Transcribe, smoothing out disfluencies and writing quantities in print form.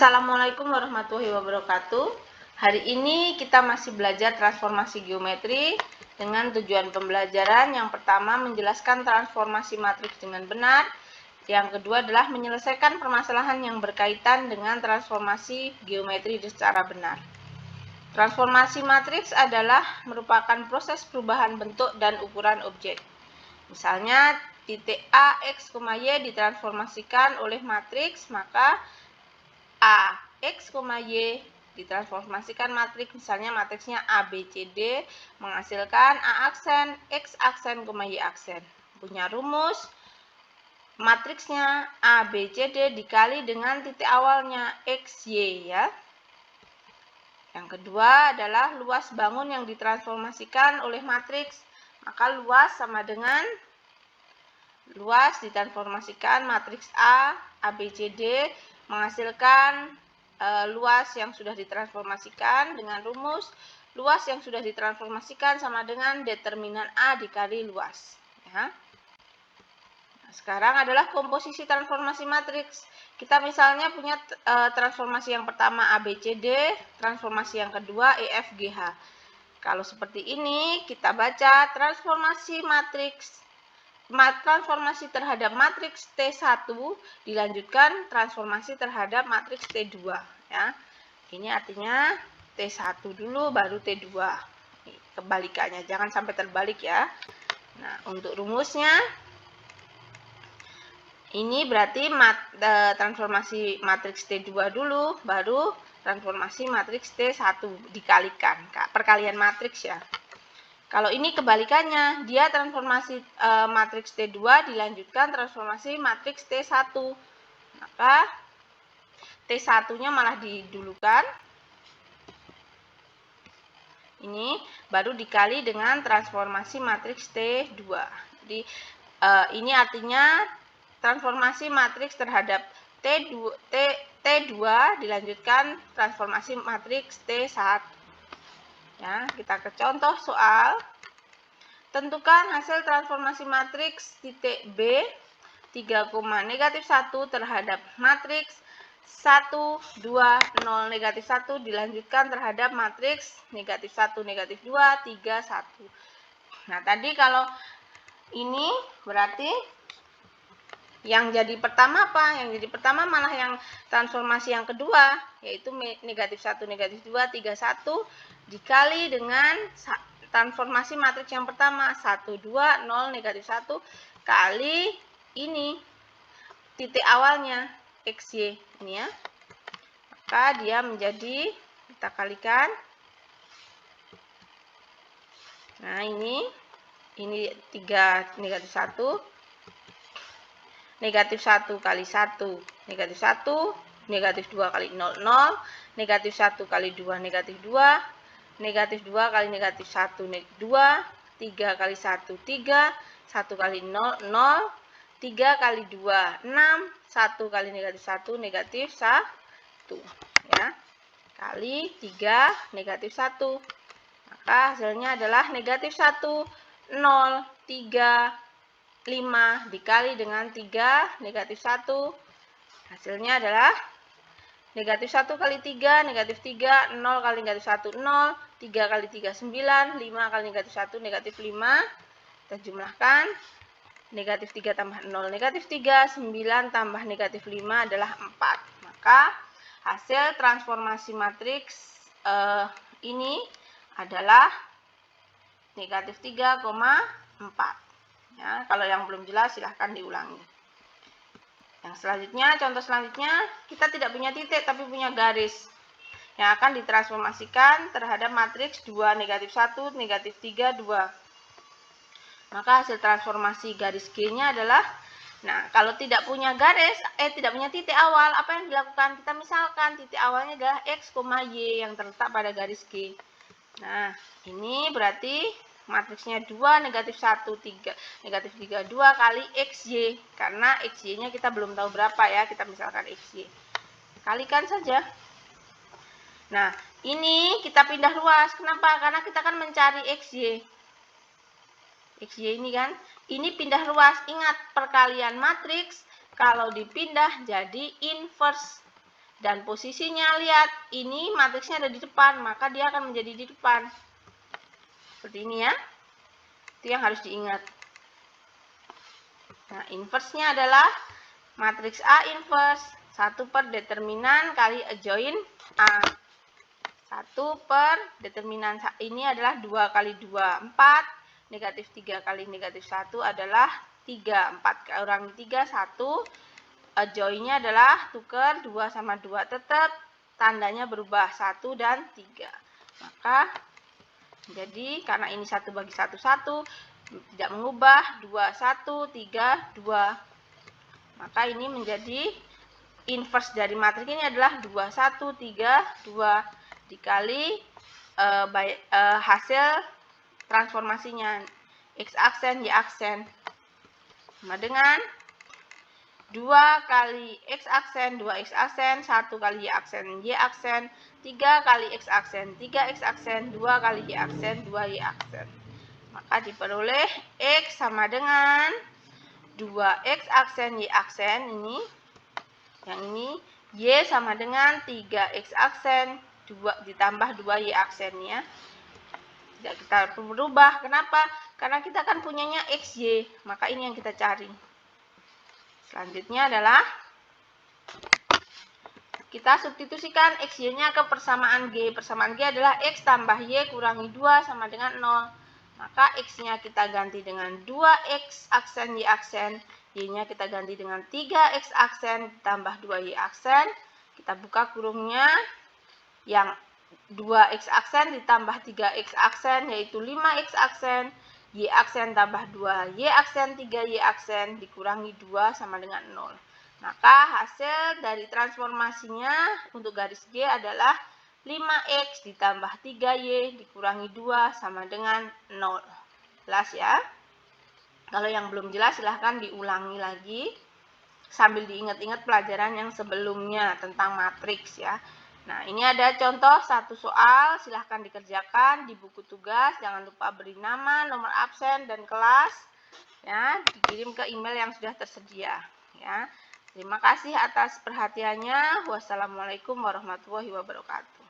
Assalamualaikum warahmatullahi wabarakatuh. Hari ini kita masih belajar transformasi geometri dengan tujuan pembelajaran yang pertama menjelaskan transformasi matriks dengan benar. Yang kedua adalah menyelesaikan permasalahan yang berkaitan dengan transformasi geometri secara benar. Transformasi matriks adalah merupakan proses perubahan bentuk dan ukuran objek. Misalnya titik A, X, Y ditransformasikan oleh matriks, maka A, X, Y ditransformasikan matriks, misalnya matriksnya A, B, C, D, menghasilkan A aksen, X aksen, Y aksen. Punya rumus, matriksnya A, B, C, D dikali dengan titik awalnya X, Y ya. Yang kedua adalah luas bangun yang ditransformasikan oleh matriks, maka luas sama dengan luas ditransformasikan matriks A, B, C, D menghasilkan luas yang sudah ditransformasikan dengan rumus luas yang sudah ditransformasikan sama dengan determinan A dikali luas ya. Nah, sekarang adalah komposisi transformasi matriks. Kita misalnya punya transformasi yang pertama A, B, C, D, transformasi yang kedua E, F, G, H. Kalau seperti ini kita baca transformasi matriks terhadap matriks T1 dilanjutkan transformasi terhadap matriks T2 ya. Ini artinya T1 dulu baru T2. Kebalikannya, jangan sampai terbalik ya. Nah, untuk rumusnya ini berarti transformasi matriks T2 dulu baru transformasi matriks T1 dikalikan, perkalian matriks ya. Kalau ini kebalikannya, dia transformasi matriks T2 dilanjutkan transformasi matriks T1. Maka T1-nya malah didulukan. Ini baru dikali dengan transformasi matriks T2. Jadi ini artinya transformasi matriks terhadap T2 dilanjutkan transformasi matriks T1. Ya, kita ke contoh soal. Tentukan hasil transformasi matriks titik B 3, negatif 1 terhadap matriks 1, 2, 0, negatif 1 dilanjutkan terhadap matriks negatif 1, negatif 2, 3, 1. Nah, tadi kalau ini berarti yang jadi pertama apa? Yang jadi pertama malah yang transformasi yang kedua, yaitu negatif 1, negatif 2, 3, 1 dikali dengan transformasi matriks yang pertama 1, 2, 0, negatif 1 kali ini titik awalnya XY ini ya. Maka dia menjadi, kita kalikan. Nah, ini 3 negatif 1. Negatif 1 kali 1, negatif 1, negatif 2 kali 0, 0, negatif 1 kali 2, negatif 2, negatif 2 kali negatif 1, negatif 2, 3 kali 1, 3, 1 kali 0, 0, 3 kali 2, 6, 1 kali negatif 1, negatif 1, ya, kali 3, negatif 1. Maka hasilnya adalah negatif 1, 0, 3, 5 dikali dengan 3, negatif 1. Hasilnya adalah negatif 1 kali 3, negatif 3, 0 kali negatif 1, 0, 3 kali 3, 9, 5 kali negatif 1, negatif 5. Kita jumlahkan, negatif 3 tambah 0, negatif 3, 9 tambah negatif 5 adalah 4. Maka hasil transformasi matriks ini adalah negatif 3,4. Ya, kalau yang belum jelas silahkan diulangi. Yang selanjutnya, contoh selanjutnya, kita tidak punya titik tapi punya garis yang akan ditransformasikan terhadap matriks 2, negatif 1, negatif 3, 2. Maka hasil transformasi garis G-nya adalah, nah, kalau tidak punya garis, tidak punya titik awal, apa yang dilakukan? Kita misalkan titik awalnya adalah X, Y yang terletak pada garis G. Nah, ini berarti matriksnya 2, negatif 1, 3, negatif 3, 2 kali XY. Karena XY-nya kita belum tahu berapa ya, kita misalkan XY. Kalikan saja. Nah, ini kita pindah ruas. Kenapa? Karena kita kan mencari XY. XY ini kan, ini pindah ruas. Ingat, perkalian matriks kalau dipindah jadi inverse. Dan posisinya, lihat, ini matriksnya ada di depan, maka dia akan menjadi di depan. Seperti ini ya. Itu yang harus diingat. Nah, inverse-nya adalah matriks A inverse 1 per determinan kali adjoin A. 1 per determinan ini adalah 2 kali 2, 4. Negatif 3 kali negatif 1 adalah 3. 4 kurangi 3, 1. Adjoin-nya adalah tuker 2 sama 2, tetap tandanya berubah 1 dan 3. Maka jadi karena ini 1 bagi 1 1 tidak mengubah, 2 1 3 2. Maka ini menjadi inverse dari matriks ini adalah 2 1 3 2 dikali hasil transformasinya X aksen Y aksen sama dengan 2 kali X aksen, 2X aksen, 1 kali Y aksen, 3 kali X aksen, 3X aksen, 2 kali Y aksen, 2Y aksen. Maka diperoleh X sama dengan 2X aksen Y aksen ini. Yang ini Y sama dengan 3X aksen 2 ditambah 2Y aksennya. Tidak kita berubah. Kenapa? Karena kita kan punyanya XY. Maka ini yang kita cari. Selanjutnya adalah kita substitusikan XY-nya ke persamaan G. Persamaan G adalah X tambah Y kurangi 2 sama dengan 0. Maka X-nya kita ganti dengan 2X aksen Y aksen. Y-nya kita ganti dengan 3X aksen tambah 2Y aksen. Kita buka kurungnya. Yang 2X aksen ditambah 3X aksen yaitu 5X aksen. Y aksen tambah 2, Y aksen 3Y aksen dikurangi 2 sama dengan 0. Maka hasil dari transformasinya untuk garis G adalah 5X ditambah 3Y dikurangi 2 sama dengan 0. Jelas ya? Kalau yang belum jelas silahkan diulangi lagi sambil diingat-ingat pelajaran yang sebelumnya tentang matriks ya. Nah, ini ada contoh satu soal, silahkan dikerjakan di buku tugas. Jangan lupa beri nama, nomor absen, dan kelas. Ya, dikirim ke email yang sudah tersedia. Ya, terima kasih atas perhatiannya. Wassalamualaikum warahmatullahi wabarakatuh.